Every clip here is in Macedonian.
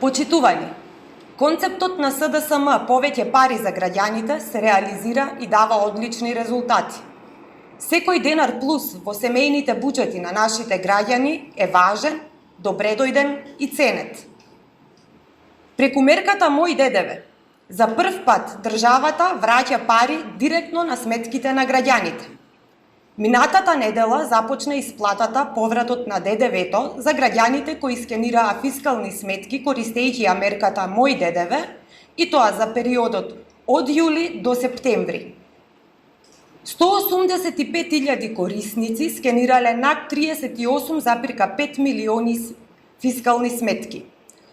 Почитувани, концептот на СДСМ повеќе пари за граѓаните се реализира и дава одлични резултати. Секој денар плюс во семејните буџети на нашите граѓани е важен, добре дојден и ценет. Преку мерката Мој ДДВ, за прв пат државата враќа пари директно на сметките на граѓаните. Минатата недела започна исплатата повратот на ДДВ-то за граѓаните кои скенираа фискални сметки користејќи ја мерката Мој ДДВ и тоа за периодот од јули до септември. 185.000 корисници скенирале над 38,5 милиони фискални сметки.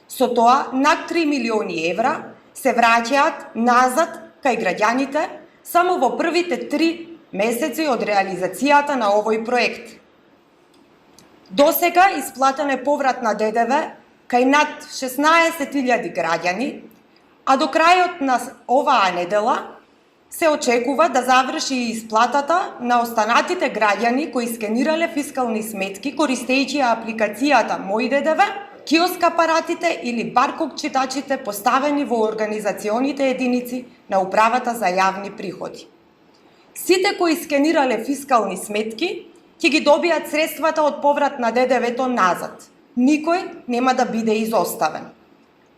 Со тоа над 3 милиони евра се враќаат назад кај граѓаните само во првите 3 месеци од реализацијата на овој проект. Досега исплатен е поврат на ДДВ кај над 16.000 граѓани, а до крајот на оваа недела се очекува да заврши и исплатата на останатите граѓани кои скенирале фискални сметки користејќи апликацијата Мој ДДВ, киоск апаратите или баркод читачите поставени во организационите единици на Управата за јавни приходи. Сите кои скенирале фискални сметки ќе ги добијат средствата од поврат на ДДВ-то назад. Никој нема да биде изоставен.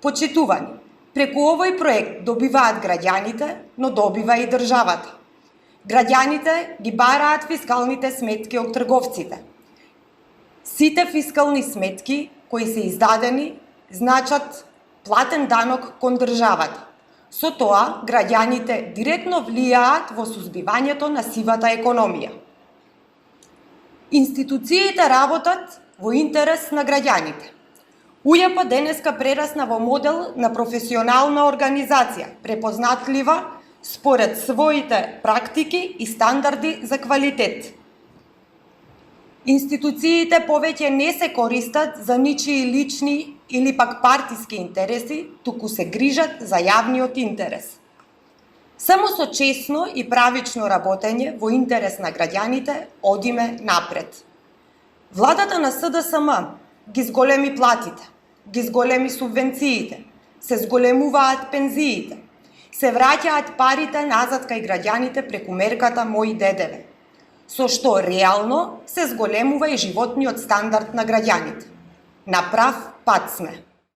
Почитувани, преку овој проект добиваат граѓаните, но добива и државата. Граѓаните ги бараат фискалните сметки од трговците. Сите фискални сметки кои се издадени значат платен данок кон државата. Со тоа, граѓаните директно влијаат во сузбивањето на сивата економија. Институциите работат во интерес на граѓаните. УЈП денеска прерасна во модел на професионална организација, препознатлива според своите практики и стандарди за квалитет. Институциите повеќе не се користат за ничии лични или пак партиски интереси, туку се грижат за јавниот интерес. Само со честно и правично работење во интерес на граѓаните одиме напред. Владата на СДСМ ги зголеми платите, ги зголеми субвенциите, се зголемуваат пензиите, се враќаат парите назад кај граѓаните преку мерката Мој ДДВ, со што реално се зголемува и животниот стандард на граѓаните. На прав пат сме.